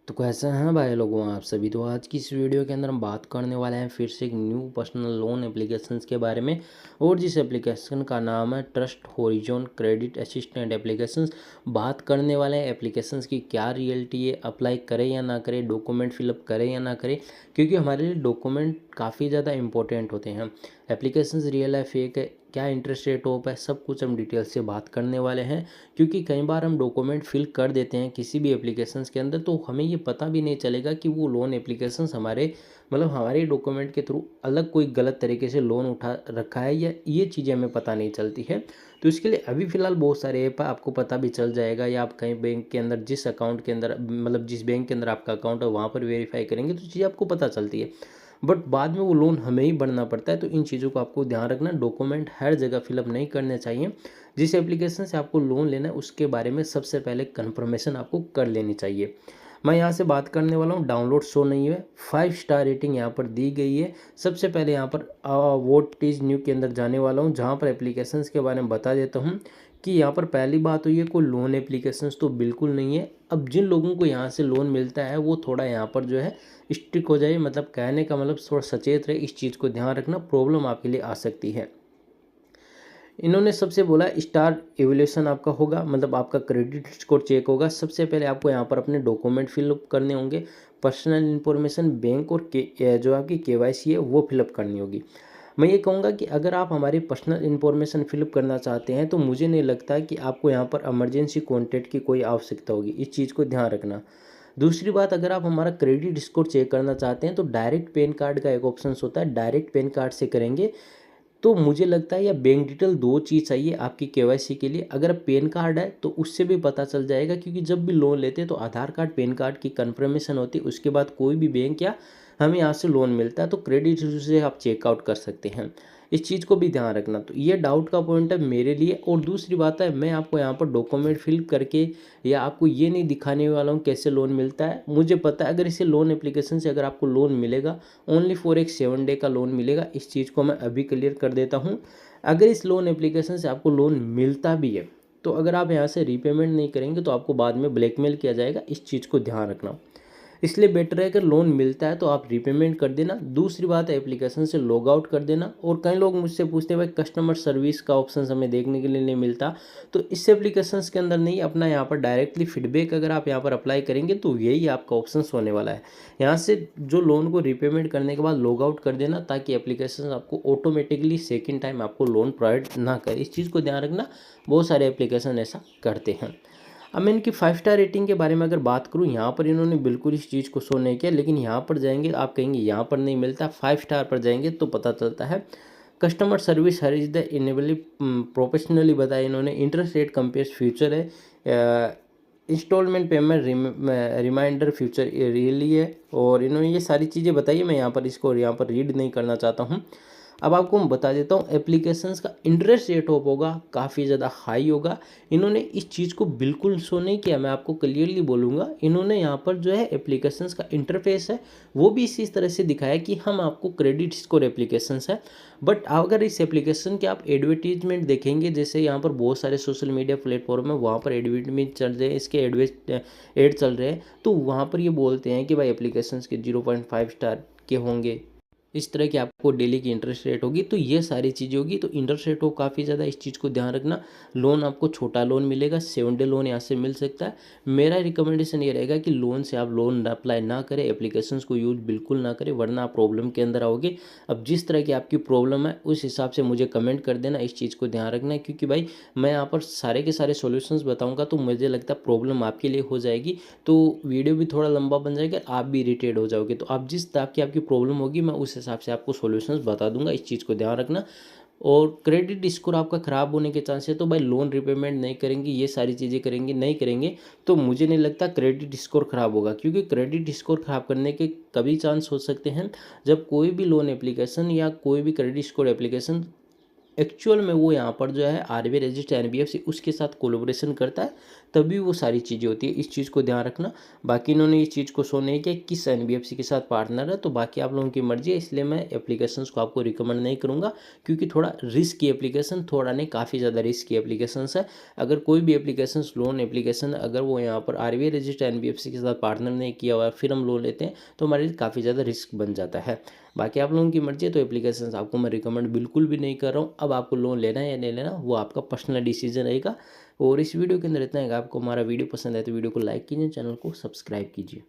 तो कैसे हैं भाई लोगों आप सभी। तो आज की इस वीडियो के अंदर हम बात करने वाले हैं फिर से एक न्यू पर्सनल लोन एप्लीकेशंस के बारे में। और जिस एप्लीकेशन का नाम है trust horizon credit assistant applications. बात करने वाले हैं एप्लीकेशंस की क्या रियलिटी है, अप्लाई करें या ना करें, डॉक्यूमेंट फिलअप करें या ना करें, क्योंकि हमारे लिए डॉक्यूमेंट काफ़ी ज़्यादा इंपॉर्टेंट होते हैं। एप्लीकेशंस रियल है फेक है, क्या इंटरेस्ट रेट होप है, सब कुछ हम डिटेल से बात करने वाले हैं। क्योंकि कई बार हम डॉक्यूमेंट फिल कर देते हैं किसी भी एप्लीकेशंस के अंदर, तो हमें ये पता भी नहीं चलेगा कि वो लोन एप्लीकेशंस हमारे हमारे डॉक्यूमेंट के थ्रू अलग कोई गलत तरीके से लोन उठा रखा है, या ये चीज़ें हमें पता नहीं चलती है। तो इसके लिए अभी फ़िलहाल बहुत सारे ऐप है, आपको पता भी चल जाएगा, या आप कहीं बैंक के अंदर जिस अकाउंट के अंदर जिस बैंक के अंदर आपका अकाउंट है वहाँ पर वेरीफाई करेंगे तो चीज़ आपको पता चलती है। बट बाद में वो लोन हमें ही भरना पड़ता है। तो इन चीज़ों को आपको ध्यान रखना, डॉक्यूमेंट हर जगह फिलअप नहीं करने चाहिए। जिस एप्लीकेशन से आपको लोन लेना है उसके बारे में सबसे पहले कंफर्मेशन आपको कर लेनी चाहिए। मैं यहाँ से बात करने वाला हूँ, डाउनलोड शो नहीं है, 5 स्टार रेटिंग यहाँ पर दी गई है। सबसे पहले यहाँ पर व्हाट इज़ न्यू के अंदर जाने वाला हूँ, जहाँ पर एप्लीकेशंस के बारे में बता देता हूँ कि यहाँ पर पहली बात हुई है, कोई लोन एप्लीकेशंस तो बिल्कुल नहीं है। अब जिन लोगों को यहाँ से लोन मिलता है वो थोड़ा यहाँ पर जो है स्ट्रिक हो जाए, कहने का थोड़ा सचेत रहे, इस चीज़ को ध्यान रखना, प्रॉब्लम आपके लिए आ सकती है। इन्होंने सबसे बोला स्टार एवोल्यूशन आपका होगा, आपका क्रेडिट स्कोर चेक होगा। सबसे पहले आपको यहाँ पर अपने डॉक्यूमेंट फिलअप करने होंगे, पर्सनल इन्फॉर्मेशन, बैंक और जो आपकी केवाईसी है वो फिलअप करनी होगी। मैं ये कहूँगा कि अगर आप हमारी पर्सनल इन्फॉर्मेशन फिलअप करना चाहते हैं तो मुझे नहीं लगता कि आपको यहाँ पर इमरजेंसी कॉन्टैक्ट की कोई आवश्यकता होगी, इस चीज़ को ध्यान रखना। दूसरी बात, अगर आप हमारा क्रेडिट स्कोर चेक करना चाहते हैं तो डायरेक्ट पैन कार्ड का एक ऑप्शन होता है, डायरेक्ट पैन कार्ड से करेंगे। तो मुझे लगता है या बैंक डिटेल दो चीज़ चाहिए आपकी केवाईसी के लिए। अगर पैन कार्ड है तो उससे भी पता चल जाएगा, क्योंकि जब भी लोन लेते हैं तो आधार कार्ड पैन कार्ड की कंफर्मेशन होती है, उसके बाद कोई भी बैंक या हमें यहाँ से लोन मिलता है तो क्रेडिट से आप चेकआउट कर सकते हैं। इस चीज़ को भी ध्यान रखना। तो ये डाउट का पॉइंट है मेरे लिए। और दूसरी बात है, मैं आपको यहाँ पर डॉक्यूमेंट फिल करके या आपको ये नहीं दिखाने वाला हूँ कैसे लोन मिलता है। मुझे पता है अगर इसे लोन एप्लीकेशन से अगर आपको लोन मिलेगा, ओनली फॉर एक 7 डे का लोन मिलेगा। इस चीज़ को मैं अभी क्लियर कर देता हूँ। अगर इस लोन एप्लीकेशन से आपको लोन मिलता भी है तो अगर आप यहाँ से रीपेमेंट नहीं करेंगे तो आपको बाद में ब्लैकमेल किया जाएगा, इस चीज़ को ध्यान रखना। इसलिए बेटर है अगर लोन मिलता है तो आप रीपेमेंट कर देना। दूसरी बात है एप्लीकेशन से लॉग आउट कर देना। और कई लोग मुझसे पूछते हैं भाई कस्टमर सर्विस का ऑप्शन हमें देखने के लिए नहीं मिलता, तो इस एप्लीकेशन के अंदर नहीं, अपना यहाँ पर डायरेक्टली फीडबैक अगर आप यहाँ पर अप्लाई करेंगे तो यही आपका ऑप्शन होने वाला है। यहाँ से जो लोन को रीपेमेंट करने के बाद लॉग आउट कर देना, ताकि एप्लीकेशन आपको ऑटोमेटिकली सेकेंड टाइम आपको लोन प्रोवाइड ना करे, इस चीज़ को ध्यान रखना। बहुत सारे एप्लीकेशन ऐसा करते हैं। अब मैं इनकी 5 स्टार रेटिंग के बारे में अगर बात करूँ, यहाँ पर इन्होंने बिल्कुल इस चीज़ को शो नहीं किया, लेकिन यहाँ पर जाएंगे आप कहेंगे यहाँ पर नहीं मिलता, 5 स्टार पर जाएंगे तो पता चलता है। Customer service here is the amiably professionally बताया इन्होंने। इंटरेस्ट रेट कंपेयर फ्यूचर है, installment payment reminder feature really है। और इन्होंने ये सारी चीज़ें बताई है, मैं यहाँ पर रीड नहीं करना चाहता हूँ। अब आपको मैं बता देता हूँ, एप्लीकेशंस का इंटरेस्ट रेट ऑफ होगा काफ़ी ज़्यादा हाई होगा। इन्होंने इस चीज़ को बिल्कुल शो नहीं किया, मैं आपको क्लियरली बोलूँगा। इन्होंने यहाँ पर जो है एप्लीकेशंस का इंटरफेस है वो भी इसी तरह से दिखाया कि हम आपको क्रेडिट स्कोर एप्लीकेशंस है। बट अगर इस एप्लीकेशन के आप एडवर्टीजमेंट देखेंगे, जैसे यहाँ पर बहुत सारे सोशल मीडिया प्लेटफॉर्म है, वहाँ पर एडवर्टीजमेंट चल रहे हैं, इसके एड चल रहे हैं, तो वहाँ पर ये बोलते हैं कि भाई एप्लीकेशंस के 0.5 स्टार के होंगे, इस तरह की आपको डेली की इंटरेस्ट रेट होगी। तो ये सारी चीज़ें होगी, तो इंटरेस्ट रेट हो काफ़ी ज़्यादा, इस चीज़ को ध्यान रखना। लोन आपको छोटा लोन मिलेगा, 7 डे लोन यहाँ से मिल सकता है। मेरा रिकमेंडेशन ये रहेगा कि लोन से आप लोन अप्लाई ना करें, एप्लीकेशंस को यूज बिल्कुल ना करें, वरना आप प्रॉब्लम के अंदर आओगे। अब जिस तरह की आपकी प्रॉब्लम है उस हिसाब से मुझे कमेंट कर देना, इस चीज़ को ध्यान रखना है, क्योंकि भाई मैं यहाँ पर सारे के सारे सॉल्यूशंस बताऊँगा तो मुझे लगता है प्रॉब्लम आपके लिए हो जाएगी, तो वीडियो भी थोड़ा लंबा बन जाएगा, आप भी इरिटेट हो जाओगे। तो आप जिस टाइप की आपकी प्रॉब्लम होगी मैं उस हिसाब से आपको सॉल्यूशंस बता दूंगा, इस चीज़ को ध्यान रखना। और क्रेडिट स्कोर आपका ख़राब होने के चांस है, तो भाई लोन रिपेमेंट नहीं करेंगे, ये सारी चीज़ें करेंगे नहीं करेंगे तो मुझे नहीं लगता क्रेडिट स्कोर ख़राब होगा। क्योंकि क्रेडिट स्कोर ख़राब करने के कभी चांस हो सकते हैं जब कोई भी लोन एप्लीकेशन या कोई भी क्रेडिट स्कोर एप्लीकेशन एक्चुअल में वो यहाँ पर जो है RBI रजिस्टर NBFC उसके साथ कोलैबोरेशन करता है, तभी वो सारी चीज़ें होती है, इस चीज़ को ध्यान रखना। बाकी इन्होंने इस चीज़ को शो नहीं किया किस एनबीएफसी के साथ पार्टनर है, तो बाकी आप लोगों की मर्जी है, इसलिए मैं एप्लीकेशंस को आपको रिकमेंड नहीं करूँगा, क्योंकि थोड़ा रिस्क की एप्लीकेशन, थोड़ा नहीं काफ़ी ज़्यादा रिस्क की एप्लीकेशंस है। अगर कोई भी एप्लीकेशंस लोन एप्लीकेशन अगर वो यहाँ पर आरबीआई रजिस्टर्ड एनबीएफसी के साथ पार्टनर नहीं किया हुआ है फिर हम लोन लेते हैं तो हमारे लिए काफ़ी ज़्यादा रिस्क बन जाता है। बाकी आप लोगों की मर्जी है, तो एप्लीकेशंस आपको मैं रिकमेंड बिल्कुल भी नहीं कर रहा हूँ। अब आपको लोन लेना है या नहीं लेना वो आपका पर्सनल डिसीजन रहेगा। और इस वीडियो के अंदर इतना है, आपको हमारा वीडियो पसंद है तो वीडियो को लाइक कीजिए, चैनल को सब्सक्राइब कीजिए।